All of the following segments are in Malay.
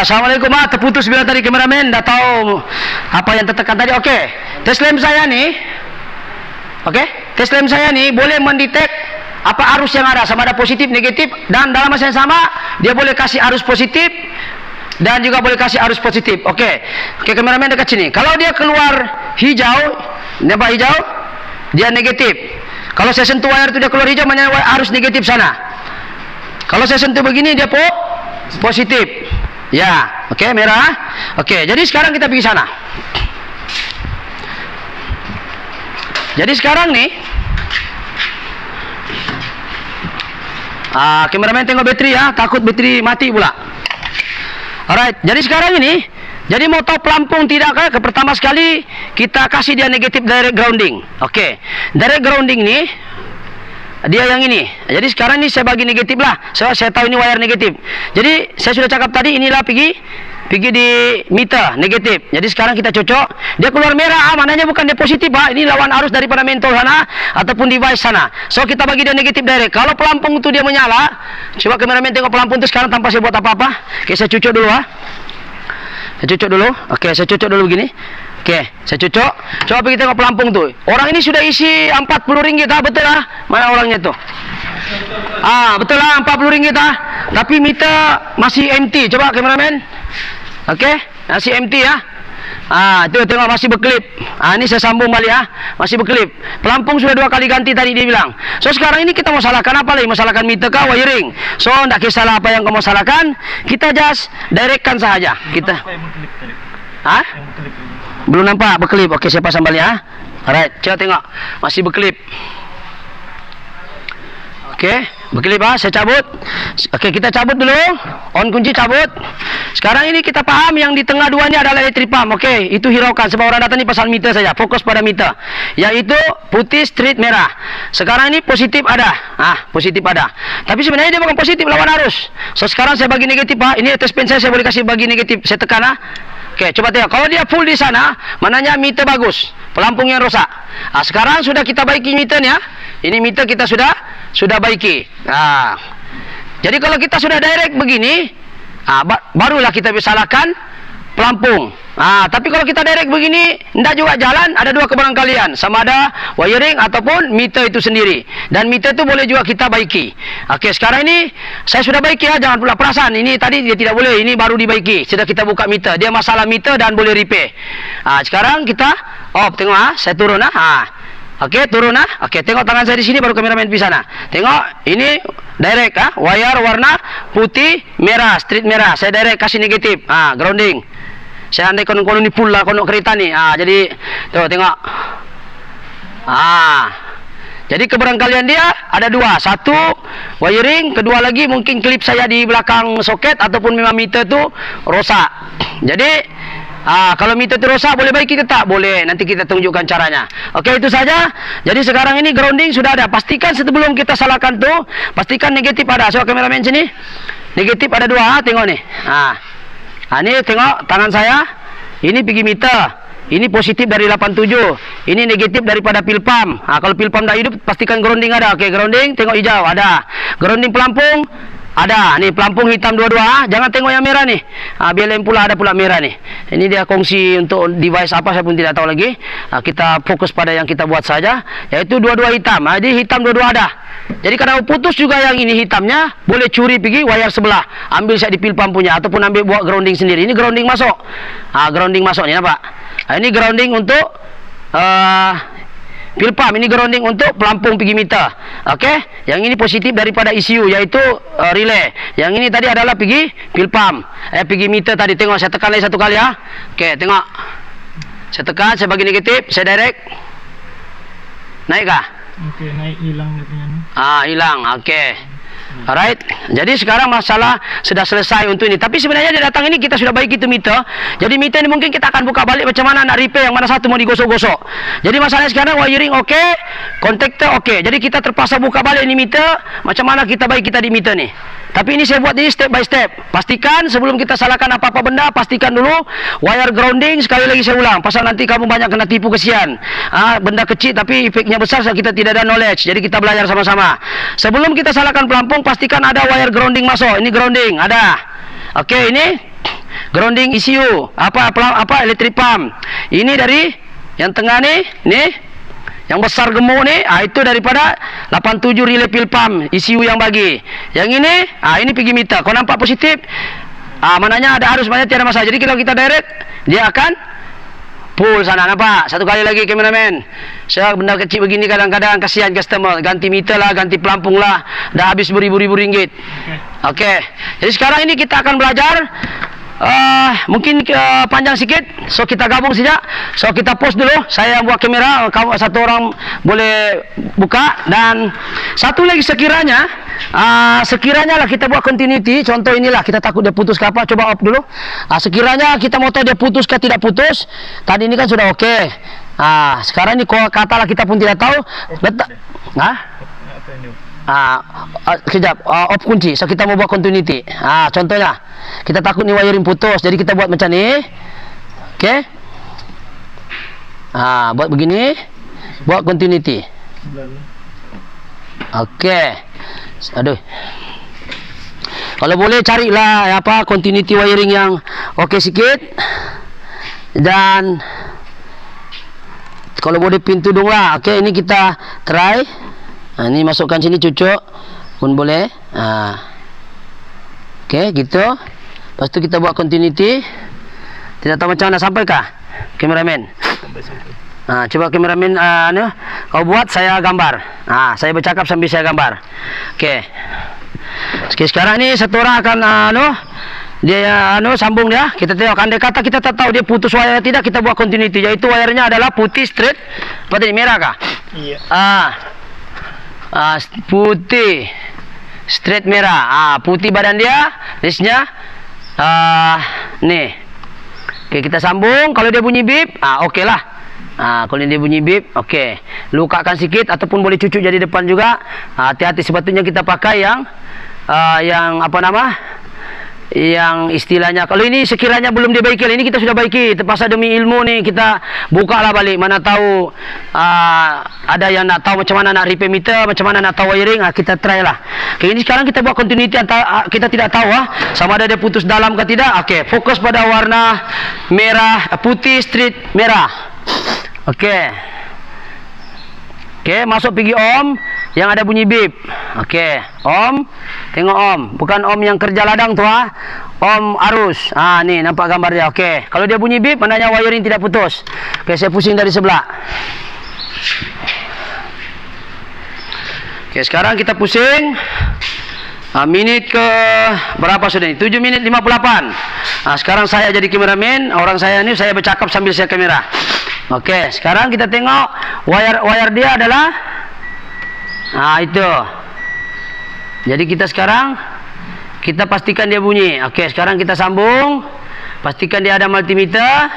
Ya, assalamualaikum. Terputus bila tadi kameramen, dah tahu apa yang tertekan tadi. Okey, test lamp saya ni, test lamp saya ni boleh mendetek apa arus yang ada, sama ada positif, negatif, dan dalam masa yang sama dia boleh kasih arus positif dan juga boleh kasih arus positif. Okey, kameramen dekat sini. Kalau dia keluar hijau, nampak hijau, dia negatif. Kalau saya sentuh wire tu dia keluar hijau, maknanya arus negatif sana. Kalau saya sentuh begini dia positif. Ya, okey, merah. Okey, jadi sekarang kita pergi sana. Jadi sekarang ni kameramen tengok bateri ya, takut bateri mati pula. Alright, jadi sekarang ini, jadi mau tahu pelampung tidak kah? Pertama sekali kita kasih dia negatif direct grounding. Okey, direct grounding ni dia yang ini. Jadi sekarang ini saya bagi negatif lah. Saya tahu ini wire negatif. Jadi saya sudah cakap tadi, inilah pergi di meter negatif. Jadi sekarang kita cocok. Dia keluar merah, maknanya bukan dia positif, ini lawan arus daripada mentol sana ataupun device sana. So kita bagi dia negatif direct. Kalau pelampung itu dia menyala, coba kameramen tengok pelampung itu sekarang tanpa saya buat apa-apa. Oke, saya cocok dulu Saya cocok dulu. Oke, saya cocok dulu begini. Oke, saya cocok. Coba pergi tengok pelampung tu. Orang ini sudah isi RM40, betul lah? Mana orangnya tu? Betul lah, RM40 Tapi meter masih empty. Coba kameramen. Oke, masih empty ya. Itu tengok masih berkelip. Ini saya sambung balik ya. Masih berkelip. Pelampung sudah 2 kali ganti tadi dia bilang. So sekarang ini kita mau salahkan apa lagi? Mau salahkan meter kah, wiring? So tidak kisahlah apa yang kamu salahkan. Kita just directkan sahaja. Kita. Belum nampak berkelip. Okey, saya pasang balik ya. Alright, coba tengok. Masih berkelip. Okey, berkelip saya cabut. Okey, kita cabut dulu. On kunci, cabut. Sekarang ini kita paham yang di tengah dua ini adalah elektrik pump. Okey, itu hiraukan sebab orang datang ni pasal meter saja. Fokus pada meter. Yaitu putih, street, merah. Sekarang ini positif ada. Positif ada. Tapi sebenarnya dia bukan positif, lawan arus. So sekarang saya bagi negatif Ini atas pen saya boleh kasih bagi negatif. Saya tekan Oke, coba tengok. Kalau dia full di sana, maknanya meter bagus. Pelampung yang rosak. Sekarang sudah kita baiki meternya. Ini meter kita sudah baiki. Jadi kalau kita sudah direct begini, barulah kita bisa salahkan pelampung. Tapi kalau kita direct begini, tidak juga jalan, ada dua kebarangkalian. Sama ada wiring ataupun meter itu sendiri. Dan meter itu boleh juga kita baiki. Oke, sekarang ini saya sudah baiki ya, jangan pula perasan. Ini tadi dia tidak boleh, ini baru dibaiki. Sudah kita buka meter. Dia masalah meter dan boleh repair. Sekarang kita off, tengok saya turun Oke, turun Oke, tengok tangan saya di sini, baru kameramen di sana. Tengok, ini direct wire warna putih, merah, street merah. Saya direct kasih negatif. Grounding. Saya andai konon ni full lah, konon kereta ni. Jadi tuh tengok. Jadi kebarangkalian dia ada dua. Satu wiring, kedua lagi mungkin klip saya di belakang soket ataupun memang meter tu rosak. Jadi kalau meter itu rosak boleh baiki ke tak? Boleh. Nanti kita tunjukkan caranya. Oke, itu saja. Jadi sekarang ini grounding sudah ada. Pastikan sebelum kita salahkan tu, pastikan negatif ada. Coba kameramen sini. Negatif ada dua. Tengok nih. Ini tengok tangan saya. Ini pergi meter. Ini positif dari 87. Ini negatif daripada pil pump. Kalau pil pump dah hidup, pastikan grounding ada. Oke, grounding. Tengok hijau ada. Grounding pelampung ada. Nih pelampung hitam dua-dua. Jangan tengok yang merah nih. Biar lain pula ada pula merah nih. Ini dia kongsi untuk device apa saya pun tidak tahu lagi. Kita fokus pada yang kita buat saja. Yaitu dua-dua hitam. Jadi hitam dua-dua ada. Jadi kalau putus juga yang ini hitamnya, boleh curi pergi wire sebelah. Ambil saya di pil pump punya ataupun ambil buat grounding sendiri. Ini grounding masuk. Grounding masuk ni nampak. Ini grounding untuk pil pump, ini grounding untuk pelampung pergi meter. Okey, yang ini positif daripada ECU yaitu relay. Yang ini tadi adalah pergi pil pump. Pergi meter tadi. Tengok saya tekan lagi satu kali ya. Okey, tengok. Saya tekan, saya bagi negatif, saya direct. Naik kah? Okey, naik, hilang dia punya ni. Hilang. Okey. Alright. Jadi sekarang masalah sudah selesai untuk ini. Tapi sebenarnya dia datang ini kita sudah baiki itu meter. Jadi meter ini mungkin kita akan buka balik macam mana nak repair, yang mana satu mau digosok-gosok. Jadi masalahnya sekarang wiring okey, kontaktor okey. Jadi kita terpaksa buka balik ini meter. Macam mana kita baik kita di meter ni. Tapi ini saya buat ini step by step. Pastikan sebelum kita salahkan apa-apa benda, pastikan dulu wire grounding. Sekali lagi saya ulang, pasal nanti kamu banyak kena tipu kesian. Benda kecil tapi efeknya besar, kita tidak ada knowledge. Jadi kita belajar sama-sama. Sebelum kita salahkan pelampung, pastikan ada wire grounding masuk. Ini grounding ada. Okey, ini grounding ECU, apa elektrik pump. Ini dari yang tengah nih, yang besar gemuk nih, itu daripada 87 relay fill pump ECU yang bagi. Yang ini, ini pergi meter. Kau nampak positif? Mananya ada arus, mananya tiada masalah. Jadi kalau kita direct, dia akan full sana, nampak? Satu kali lagi kameramen. Saya benda kecil begini kadang-kadang kasihan customer, ganti meter lah, ganti pelampung lah, dah habis beribu-ribu ringgit. Okey. Jadi sekarang ini kita akan belajar mungkin panjang sikit, so kita gabung saja. So kita pause dulu, saya buat kamera, kamu satu orang boleh buka, dan satu lagi sekiranya lah kita buat continuity. Contoh inilah, kita takut dia putus ke apa, coba off dulu. Sekiranya kita mau tahu dia putus ke tidak putus, tadi ini kan sudah okey. Sekarang ini katalah kita pun tidak tahu, letak kejap, off kunci. So kita mau buat continuity. Contohnya kita takut ni wiring putus, jadi kita buat macam ni. Okey. Buat begini, buat continuity. Okey. Aduh. Kalau boleh carilah continuity wiring yang okey sikit. Dan kalau boleh pintu dong lah. Okey, ini kita try. Ini masukkan sini cucuk pun boleh. Okey, gitu. Lepas tu kita buat continuity. Tidak tahu macam mana, sampai kah kameramen? Coba kameramen kau buat, saya gambar. Saya bercakap sambil saya gambar. Okey. Sekarang ni satu orang akan dia sambung dia. Kita tengok, andai kata kita tak tahu dia putus wire tidak, kita buat continuity, iaitu wirenya adalah putih straight. Apa tadi, merah kah? Iya. Putih straight merah. Putih badan dia, listnya nih. Okey, kita sambung. Kalau dia bunyi bip, okey lah. Kalau dia bunyi bip, okey. Lukakan sikit ataupun boleh cucuk jadi depan juga. Hati-hati, sepatutnya kita pakai yang apa nama? Yang istilahnya, kalau ini sekiranya belum dibaiki, ini kita sudah baiki. Terpaksa demi ilmu ni kita buka lah balik. Mana tahu ada yang nak tahu macam mana nak repair meter, macam mana nak tahu wiring, kita try lah. Okay, ini sekarang kita buat continuity. Kita tidak tahu sama ada dia putus dalam ke tidak. Okey, fokus pada warna merah, putih straight merah. Okey. Okey, masuk pergi om yang ada bunyi bip. Okey, om. Tengok om, bukan om yang kerja ladang tu om arus. Ni nampak gambar dia. Okey, kalau dia bunyi bip, maknanya wiring tidak putus. Okey, saya pusing dari sebelah. Okey, sekarang kita pusing. Minit ke berapa sudah ni? 7 minit 58. Sekarang saya jadi kameramen, orang saya ni saya bercakap sambil saya kamera. Okey, sekarang kita tengok wire dia adalah itu. Jadi kita sekarang kita pastikan dia bunyi. Okey, sekarang kita sambung. Pastikan dia ada multimeter.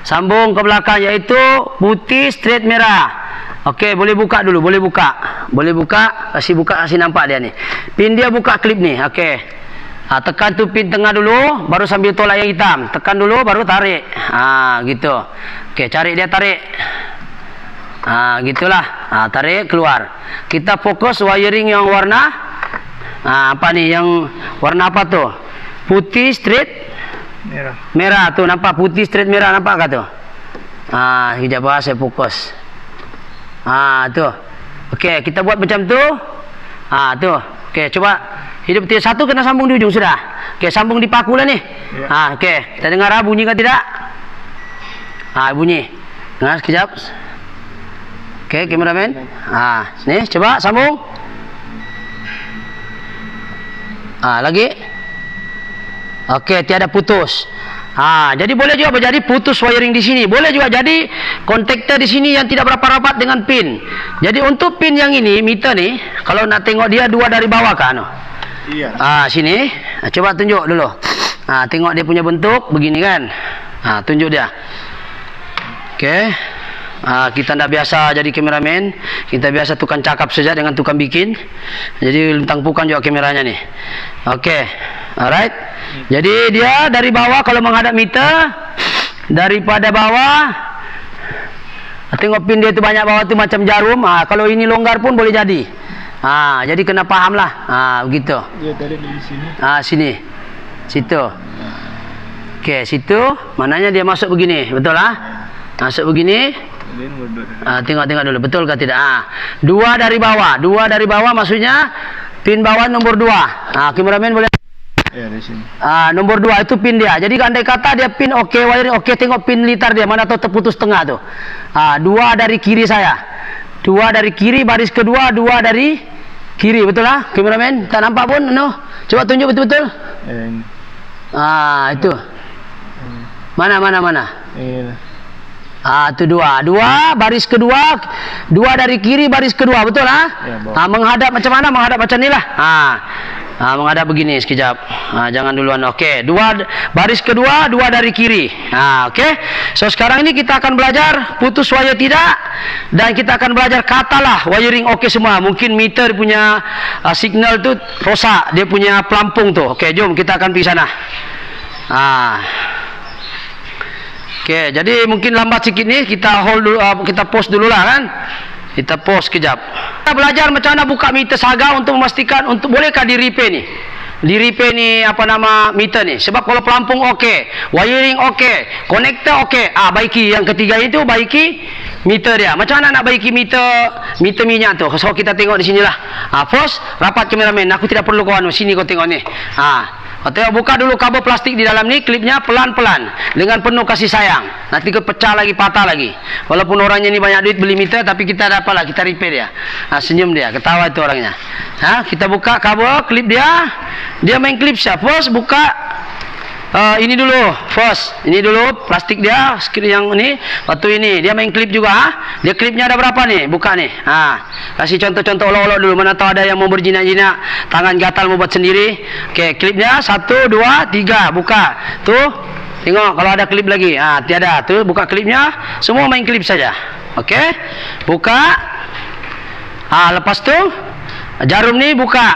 Sambung ke belakang, iaitu putih straight merah. Okey, boleh buka dulu, boleh buka. Boleh buka, kasih nampak dia ni. Pin dia buka klip ni. Okey. Tekan tu pin tengah dulu, baru sambil tolak yang hitam. Tekan dulu, baru tarik. Gitu. Okey, cari dia, tarik. Gitulah. Tarik, keluar. Kita fokus wiring yang warna apa ni? Yang warna apa tu? Putih straight Merah. Merah tu, nampak putih straight merah, nampak kah tu? Kejap saya fokus. Tu. Okey, kita buat macam tu. Tu. Okey, coba hidup tiga satu, kena sambung di ujung sudah. Okey, sambung di paku lah ni. Ya. Okey, kita dengar bunyi ke tidak? Bunyi. Dengar sekejap. Okey, kameramen. Ni coba sambung. Lagi. Okey, tiada putus. Jadi boleh juga jadi putus wiring di sini. Boleh juga jadi kontaktor di sini yang tidak berapa rapat dengan pin. Jadi untuk pin yang ini, meter ni, kalau nak tengok dia dua dari bawah kan? Iya. Sini. Coba tunjuk dulu. Tengok dia punya bentuk begini kan? Tunjuk dia. Okey. Kita tidak biasa jadi kameramen. Kita biasa tukang cakap saja dengan tukang bikin. Jadi tampukan juga kameranya ni. Okey. Alright. Jadi dia dari bawah kalau menghadap meter, daripada bawah, tengok pin dia tu banyak bawah tu macam jarum. Kalau ini longgar pun boleh jadi. Jadi kena faham lah. Begitu. Dia tarik dari sini. Sini. Situ. Okey, situ mananya dia masuk begini, betul lah? Masuk begini. Tengok dulu, betul ke tidak? Dua dari bawah maksudnya pin bawah nomor 2. Kameramen boleh. Ya, di sini. Nomor 2 itu pin dia. Jadi andai kata dia pin oke, wiring oke, tengok pin litar dia mana tuh terputus tengah tuh. 2 dari kiri saya. 2 dari kiri, baris kedua 2 dari kiri, betul lah? Kameramen tak nampak pun, no? Coba tunjuk betul-betul. Itu. Mana? Ini. Itu 2 baris kedua, 2 dari kiri baris kedua, betul lah? Ya, menghadap macam mana? Menghadap macam ni lah. Menghadap begini sekejap. Jangan duluan. Okey, 2 baris kedua, 2 dari kiri. Okey. So sekarang ini kita akan belajar putus wire tidak, dan kita akan belajar katalah wiring okey semua. Mungkin meter punya signal tu rosak, dia punya pelampung tu. Okey, jom kita akan pergi sana. Okey, jadi mungkin lambat sikit ni, kita hold dulu, kita pause dululah kan. Kita pause kejap. Kita belajar macam mana buka meter saga untuk memastikan untuk bolehkah di repair ni. Di repair ni apa nama meter ni. Sebab kalau pelampung okey, wiring okey, konektor okey, baiki yang ketiga itu, baiki meter dia. Macam mana nak baiki meter minyak tu? So kita tengok di sinilah. First, rapat kameramen. Aku tidak perlu kawan sini, kau tengok ni. Tengok, buka dulu kabel plastik di dalam ni, klipnya pelan-pelan dengan penuh kasih sayang. Nanti pecah lagi, patah lagi. Walaupun orangnya ni banyak duit beli meter, tapi kita ada apalah, kita repair dia. Senyum dia, ketawa itu orangnya. Kita buka kabel klip dia, dia main klip siap. First buka ini dulu, first ini dulu plastik dia, skrin yang ni, waktu ini dia main klip juga. Dia klipnya ada berapa nih? Buka nih. Kasih contoh-contoh olok-olok dulu, mana tahu ada yang mau berjinak-jinak, tangan gatal mau buat sendiri. Okey, klipnya 1 2 3, buka. Tuh, tengok kalau ada klip lagi. Tiada. Tuh, buka klipnya, semua main klip saja. Okey, buka. Lepas tu jarum ni buka.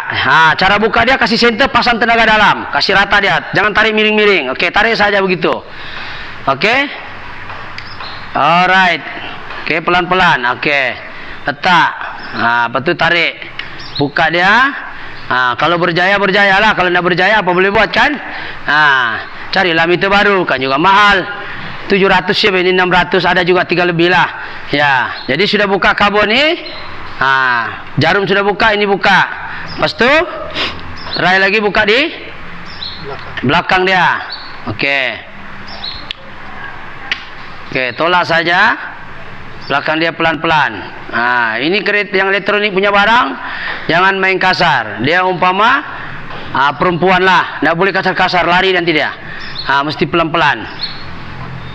Cara buka dia kasih center, pasang tenaga dalam, kasih rata dia, jangan tarik miring-miring. Okey, tarik saja begitu. Okey. Alright. Okey, pelan-pelan. Okey. Letak. Lepas tu tarik. Buka dia. Kalau berjaya lah, kalau tidak berjaya apa boleh buat kan? Carilah meter baru, kan juga mahal. 700 ya, ini 600, ada juga 3 lebih lah. Ya, jadi sudah buka kabel ni. Jarum sudah buka, ini buka. Lepas tu rai lagi buka di belakang dia. Okey, tolak saja belakang dia pelan-pelan. Ini kereta yang elektronik punya barang, jangan main kasar. Dia umpama perempuan lah, tidak boleh kasar-kasar, lari nanti dia. Mesti pelan-pelan.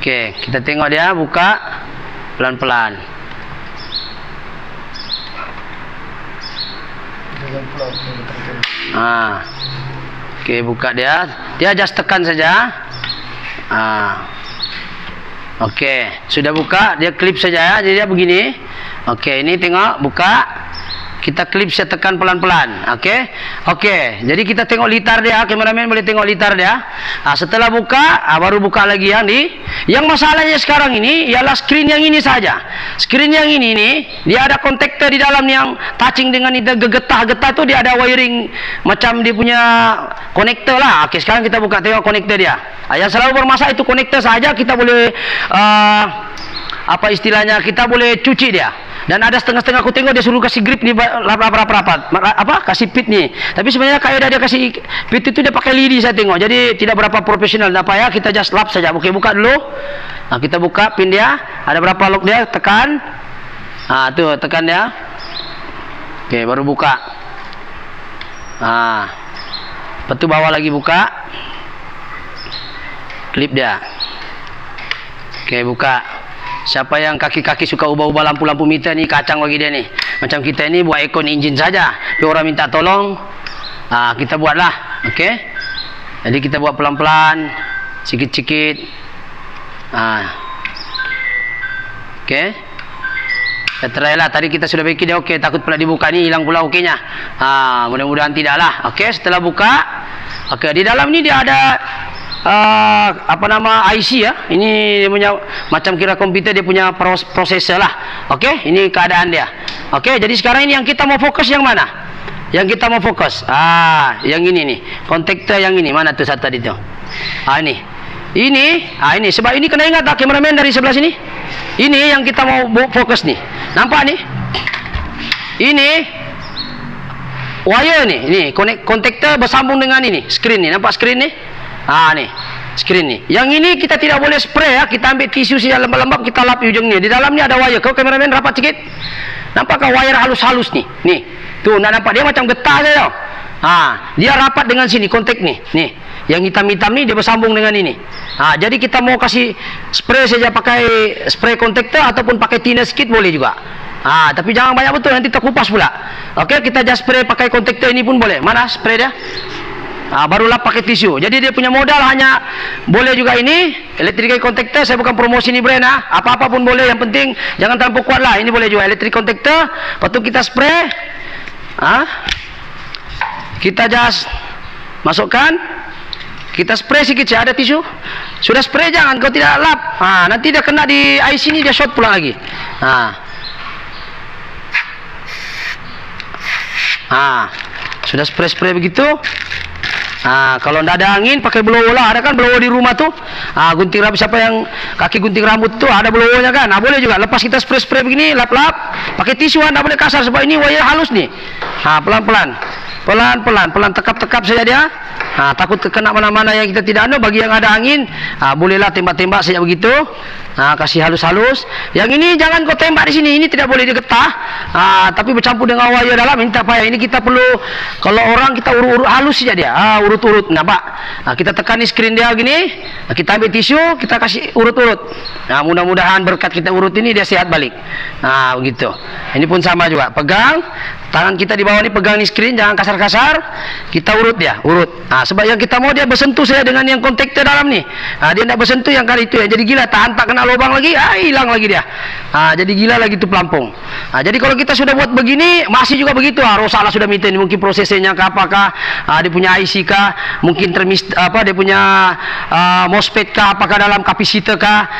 Okey, kita tengok dia buka pelan-pelan. Okey, buka dia. Dia just tekan saja. Okey, sudah buka, dia klip saja ya. Jadi dia begini. Okey, ini tengok buka. Kita klip, saya tekan pelan-pelan. Okey, jadi kita tengok litar dia. Kameramen boleh tengok litar dia. Setelah buka, baru buka lagi yang ni. Yang masalahnya sekarang ini ialah skrin yang ini saja. Skrin yang ini nih, dia ada kontaktor di dalam yang touching dengan itu, getah-getah tu dia ada wiring macam dia punya konektor lah. Okey, sekarang kita buka tengok konektor dia. Yang selalu bermasalah itu konektor saja, kita boleh apa istilahnya, kita boleh cuci dia. Dan ada setengah-setengah aku tengok dia suruh kasih grip ni rapat-rapat. Kasih pit ni. Tapi sebenarnya kaedah dia kasih pit itu dia pakai lidi saya tengok. Jadi tidak berapa profesional. Tak payah, kita just lap saja. Okey, buka dulu. Kita buka pin dia. Ada berapa lock dia, tekan. Tu tekan dia. Okey, baru buka. Lepas tu bawah lagi buka. Klip dia. Okey, buka. Siapa yang kaki-kaki suka ubah-ubah lampu-lampu meter ni, kacang bagi dia ni. Macam kita ni buat aircon engine saja. Tapi orang minta tolong, kita buatlah. Okey. Jadi kita buat pelan-pelan, sikit-sikit. Okey. Kita try lah. Tadi kita sudah bikin dia okey, takut pula dibuka ni hilang pula okeynya. Mudah-mudahan tidak lah. Okey, setelah buka, okey, di dalam ni dia ada apa nama IC ya. Ini dia punya macam kira komputer, dia punya prosesor lah. Okey, ini keadaan dia. Okey, jadi sekarang ini yang kita mau fokus yang mana? Yang kita mau fokus yang ini nih, kontaktor yang ini. Mana tuh satu tadi tuh? Ini. ini sebab ini kena ingat tak kameramen dari sebelah sini. Ini yang kita mau fokus nih. Nampak nih? Ini wire nih, ini kontaktor bersambung dengan ini, screen nih. Nampak screen nih? Nih, screen nih. Yang ini kita tidak boleh spray ya. Kita ambil tisu saja lembab-lembab, kita lap ujung ni. Di dalam ni ada wire. Kau kameramen rapat sikit. Nampakkah wire halus-halus nih? Nih. Tuh, nak nampak dia macam getah saja. Dia rapat dengan sini kontak nih. Nih. Yang hitam-hitam ni dia bersambung dengan ini. Jadi kita mau kasih spray saja pakai spray kontaktor ataupun pakai thinner sikit boleh juga. Tapi jangan banyak betul nanti terkupas pula. Okey, kita just spray pakai kontaktor ini pun boleh. Mana spray dia? Barulah pakai tisu. Jadi dia punya modal hanya boleh juga ini electrical contactor. Saya bukan promosi ni brand apa-apa pun boleh, yang penting jangan terlalu kuat lah. Ini boleh juga electric contactor. Lepas tu kita spray. Kita just masukkan. Kita spray sikit saja, ada tisu. Sudah spray jangan kau tidak lap. Nanti dia kena di IC ni, dia short pula lagi. Sudah spray begitu. Kalau tidak ada angin pakai blower lah. Ada kan blower di rumah tu? Gunting rambut, siapa yang kaki gunting rambut tu ada blowernya kan? Boleh juga. Lepas kita spray begini, lap-lap, pakai tisu, tidak boleh kasar sebab ini wire halus nih. Pelan-pelan, tekap-tekap saja dia. Takut kena mana-mana yang kita tidak ada. Bagi yang ada angin, bolehlah tembak-tembak saja begitu. Kasih halus-halus. Yang ini jangan kau tembak di sini. Ini tidak boleh digetah. Tapi bercampur dengan wire dalam. Ini tak payah. Ini kita perlu, kalau orang kita urut-urut halus saja dia. Urut-urut. Nampak? Kita tekan di screen dia gini. Kita ambil tisu, kita kasih urut-urut. Mudah-mudahan berkat kita urut ini dia sehat balik. Begitu. Ini pun sama juga. Pegang tangan kita di bawah ni, pegang ni screen, jangan kasar-kasar. Kita urut dia, urut. Sebab yang kita mau dia bersentuh saya dengan yang kontaktor dalam ni. Dia tidak bersentuh yang kali itu ya. Jadi gila, tahan tak kena lubang lagi, hilang lagi dia. Jadi gila lagi tu pelampung. Jadi kalau kita sudah buat begini, masih juga begitu. Rosaklah sudah minta ini, mungkin prosesnya ke apakah, dia punya IC kah, mungkin dia punya MOSFET kah, apakah dalam kapasitor kah,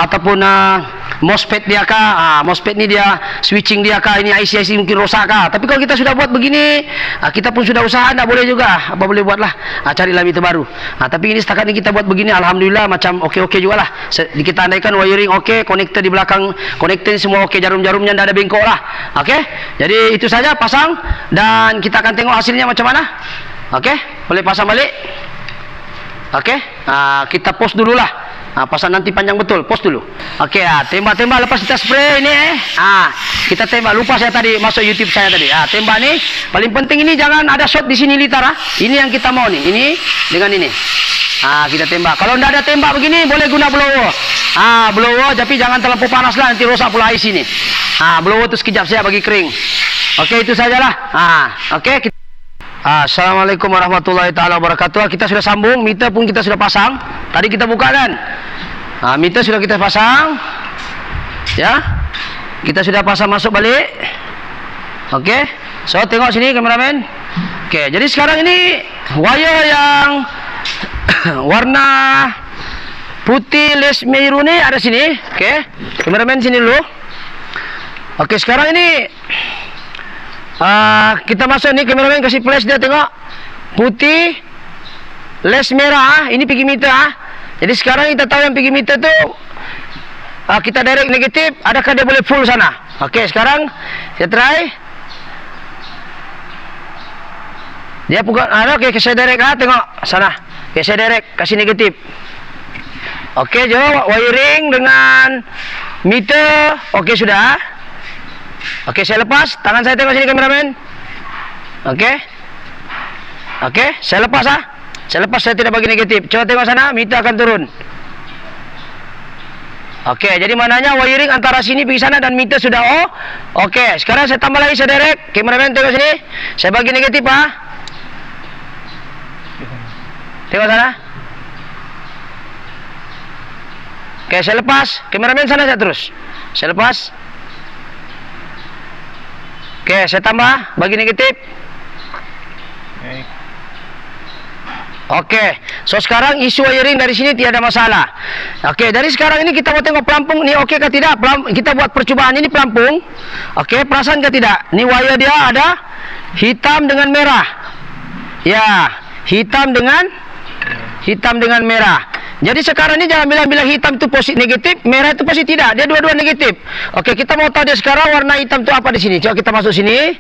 ataupun MOSFET dia kah, MOSFET ni dia switching dia kah, ini IC mungkin rosak kah. Tapi kalau kita sudah buat begini, kita pun sudah usaha, tidak boleh juga. Apa boleh buatlah, carilah meter baru. Tapi ini setakat ini kita buat begini, alhamdulillah macam okey juga lah. Kita andaikan wiring okey, konektor di belakang, konektor semua okey, jarum-jarumnya tidak ada bengkok lah. Okey, jadi itu saja, pasang dan kita akan tengok hasilnya macam mana. Okey, boleh pasang balik. Okey, kita pause dululah. Pasang nanti panjang betul, pause dulu. Okey, tembak-tembak lepas kita spray ini kita tembak. Lupa saya tadi masuk YouTube saya tadi. Tembak ni paling penting, ini jangan ada shot di sini liter. Ini yang kita mau nih. Ini dengan ini. Kita tembak. Kalau tidak ada tembak begini boleh guna blower. Blower tapi jangan terlalu panas lah, nanti rosak pula IC ni. Blower tu sekejap saya bagi kering. Okey, itu sajalah. Okey. Assalamualaikum warahmatullahi taala wabarakatuh. Kita sudah sambung, meter pun kita sudah pasang. Tadi kita buka kan? Meter sudah kita pasang. Ya. Kita sudah pasang masuk balik. Okey. So tengok sini kameramen. Okey, jadi sekarang ini wire yang warna putih les biru ni ada sini. Okey. Kameramen sini dulu. Okey, sekarang ini kita masuk ni, kameramen kasih flash dia tengok. Putih les merah, ini pergi meter. Jadi sekarang kita tahu yang pergi meter tu kita direct negatif, adakah dia boleh full sana. Okey, sekarang saya try. Dia bukan okey, saya direct tengok sana. Okey, saya direct kasih negatif. Okey, jom wiring dengan meter. Okey, sudah. Okey, saya lepas. Tangan saya tengok sini kameramen. Okey. Okey, saya lepas Saya lepas, saya tidak bagi negatif. Coba tengok sana, meter akan turun. Okey, jadi maknanya wiring antara sini pergi sana dan meter sudah Okey, sekarang saya tambah lagi, saya direct. Kameramen tengok sini. Saya bagi negatif Tengok sana. Okey, saya lepas. Kameramen sana saya terus. Saya lepas. Okey, saya tambah, bagi negatif. Okey, so sekarang isu wiring dari sini tiada masalah. Okey, dari sekarang ini kita mau tengok pelampung ni okey ke tidak. Kita buat percubaan ini pelampung. Okey, perasan ke tidak? Ni wire dia ada hitam dengan merah. Ya, hitam dengan merah. Jadi sekarang ini jangan bilang-bilang hitam itu positif negatif, merah itu positif, tidak. Dia dua-dua negatif. Oke, kita mau tahu dia sekarang warna hitam itu apa di sini. Coba kita masuk sini.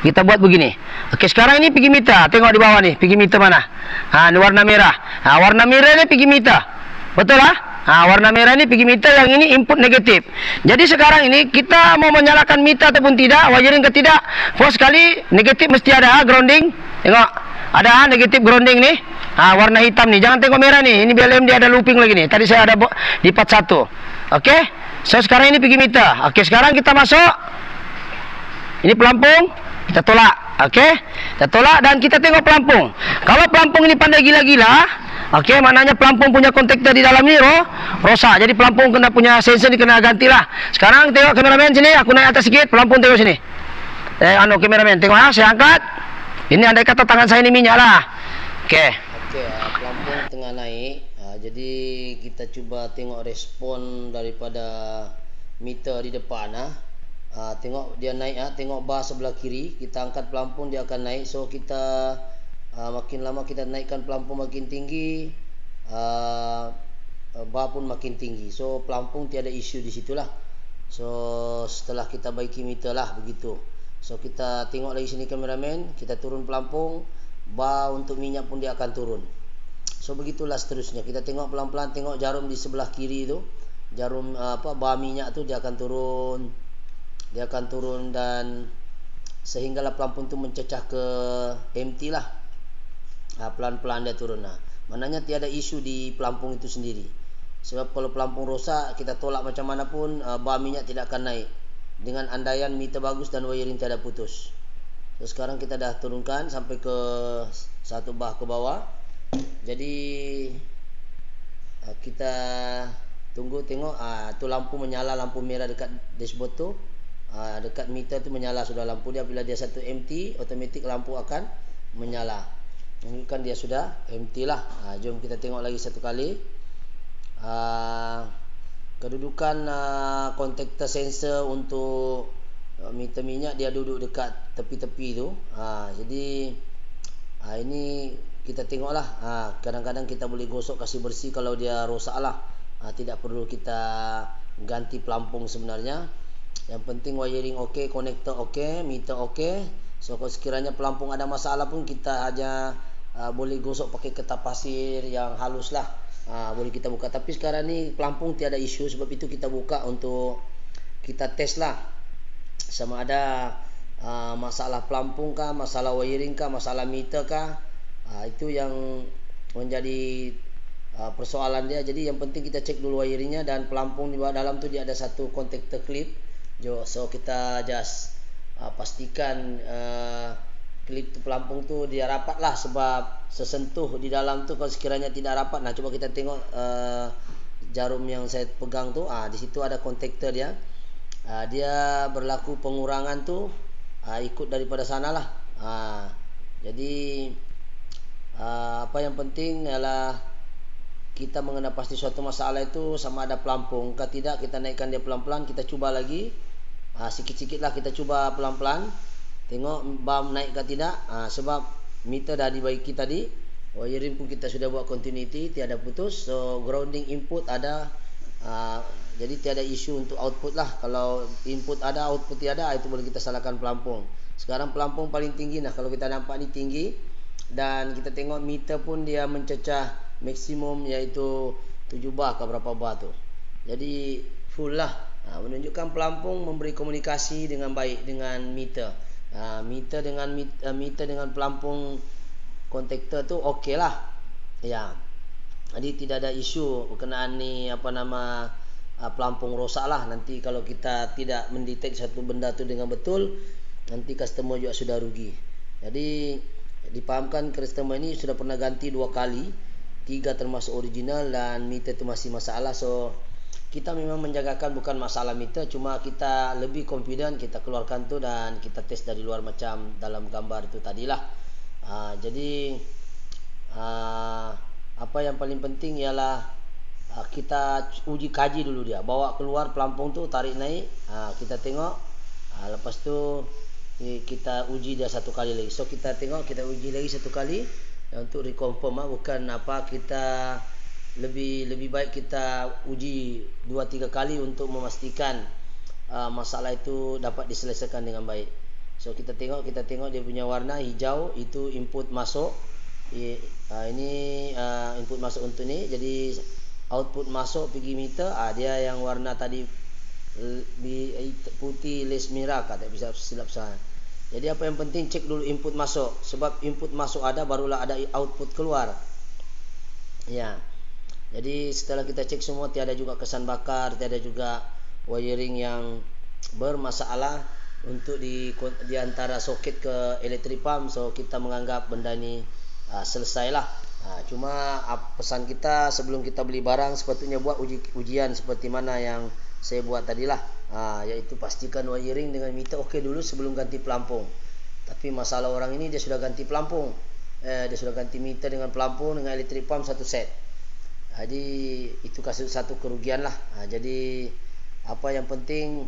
Kita buat begini. Oke, sekarang ini pergi meter. Tengok di bawah nih, pergi meter mana? Ini warna merah. Warna merah ini pergi meter. Betul lah? Warna merah ini pergi meter, yang ini input negatif. Jadi sekarang ini kita mau menyalakan meter ataupun tidak, wiring ke tidak. First sekali negatif mesti ada grounding. Tengok. Ada negatif grounding nih. Warna hitam nih. Jangan tengok merah nih. Ini BLM dia ada looping lagi nih. Tadi saya ada di part 1. Oke. So sekarang ini pergi meter. Oke, sekarang kita masuk. Ini pelampung. Kita tolak. Oke. Kita tolak dan kita tengok pelampung. Kalau pelampung ini pandai gila-gila, oke, maknanya pelampung punya kontaktor di dalam ini rosak. Jadi pelampung kena punya sensor, kena gantilah. Sekarang tengok kameramen sini. Aku naik atas sedikit. Pelampung tengok sini. Kameramen tengok ya. Saya angkat. Ini andai kata tangan saya ini minyak lah. Oke, pelampung tengah naik. Jadi kita coba tengok respon daripada meter di depan. Tengok dia naik. Tengok bar sebelah kiri. Kita angkat pelampung, dia akan naik. So kita makin lama kita naikkan pelampung makin tinggi, bar pun makin tinggi. So pelampung tiada isu di situlah. So setelah kita baiki meter lah begitu. So kita tengok lagi sini kameramen, kita turun pelampung, bar untuk minyak pun dia akan turun. So begitulah seterusnya. Kita tengok pelan-pelan, tengok jarum di sebelah kiri itu, jarum bar minyak tu dia akan turun. Dia akan turun dan sehinggalah pelampung tu mencecah ke empty lah. Pelan-pelan dia turun. Maknanya tiada isu di pelampung itu sendiri. Sebab kalau pelampung rosak, kita tolak macam mana pun, bar minyak tidak akan naik. Dengan andaian meter bagus dan wiring tiada putus. So, sekarang kita dah turunkan sampai ke satu bar ke bawah. Jadi kita tunggu tengok tu lampu menyala, lampu merah dekat dashboard tu. Dekat meter tu menyala sudah lampu dia. Bila dia satu empty, automatik lampu akan menyala. Menunjukkan dia sudah empty lah. Jom kita tengok lagi satu kali. Kedudukan kontaktor sensor untuk meter minyak dia duduk dekat tepi-tepi tu. Jadi ini kita tengoklah. Kadang-kadang kita boleh gosok kasih bersih kalau dia rosak lah. Tidak perlu kita ganti pelampung sebenarnya. Yang penting wiring okey, konektor okey, meter okey. So kalau sekiranya pelampung ada masalah pun kita hanya boleh gosok pakai kertas pasir yang halus lah. Boleh kita buka. Tapi sekarang ni pelampung tiada isu. Sebab itu kita buka untuk kita test lah sama ada masalah pelampung kah, masalah wiring kah, masalah meter kah. Itu yang menjadi persoalan dia. Jadi yang penting kita cek dulu wiringnya. Dan pelampung di bawah dalam tu dia ada satu kontaktor clip. So kita just pastikan klip pelampung tu dia rapat lah. Sebab sesentuh di dalam tu kalau sekiranya tidak rapat. Coba kita tengok jarum yang saya pegang tu. Di situ ada kontaktor dia. Dia berlaku pengurangan tu ikut daripada sana lah. Jadi apa yang penting ialah kita mengenal pasti suatu masalah itu sama ada pelampung ke tidak. Kita naikkan dia pelan-pelan. Kita cuba lagi sikit-sikit lah. Kita cuba pelan-pelan. Tengok bar naik ke tidak. Sebab meter dah dibaiki tadi. Wiring pun kita sudah buat continuity, tiada putus. So grounding input ada. Jadi tiada isu untuk output lah. Kalau input ada, output tiada, itu boleh kita salahkan pelampung. Sekarang pelampung paling tinggi. Kalau kita nampak ni tinggi. Dan kita tengok meter pun dia mencecah maksimum iaitu 7 bar ke berapa bar tu. Jadi full lah. Menunjukkan pelampung memberi komunikasi dengan baik dengan meter. Meter dengan pelampung kontaktor tu okey lah. Ya. Jadi tidak ada isu berkenaan ni pelampung rosak lah. Nanti kalau kita tidak mendetek satu benda tu dengan betul, nanti customer juga sudah rugi. Jadi dipahamkan customer ini sudah pernah ganti 2 kali, 3 termasuk original dan meter tu masih masalah. So kita memang menjagakan bukan masalah meter, cuma kita lebih confident kita keluarkan tu dan kita test dari luar macam dalam gambar itu tadilah. Jadi apa yang paling penting ialah kita uji kaji dulu dia. Bawa keluar pelampung tu, tarik naik, kita tengok. Lepas tu kita uji dia satu kali lagi. So kita tengok, kita uji lagi satu kali untuk reconfirm. Bukan kita lebih baik kita uji 2-3 kali untuk memastikan masalah itu dapat diselesaikan dengan baik. So kita tengok dia punya warna hijau itu input masuk. Ini input masuk untuk ni. Jadi output masuk pergi meter. Dia yang warna tadi putih les merah, tak bisa silap saya. Jadi apa yang penting cek dulu input masuk. Sebab input masuk ada barulah ada output keluar. Ya. Jadi setelah kita cek semua tiada juga kesan bakar, tiada juga wiring yang bermasalah untuk di antara soket ke electric pump. So kita menganggap benda ni selesai lah. Cuma pesan kita sebelum kita beli barang sepatutnya buat ujian seperti mana yang saya buat tadilah. Iaitu pastikan wiring dengan meter okey dulu sebelum ganti pelampung. Tapi masalah orang ini dia sudah ganti pelampung. Dia sudah ganti meter dengan pelampung dengan electric pump satu set. Jadi itu kasih satu kerugian lah. Jadi apa yang penting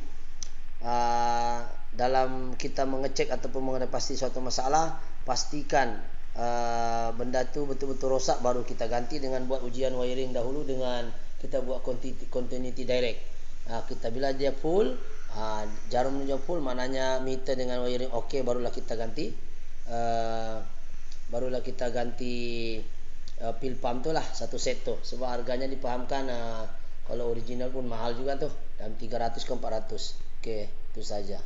dalam kita mengecek ataupun mengenai pasti suatu masalah, pastikan benda tu betul-betul rosak baru kita ganti dengan buat ujian wiring dahulu dengan kita buat continuity direct. Kita bila dia full, jarum dia full, maknanya meter dengan wiring okey, barulah kita ganti pil pump tu lah satu set tu. Sebab harganya dipahamkan kalau original pun mahal juga tu, dalam 300 ke 400. Okey, itu saja.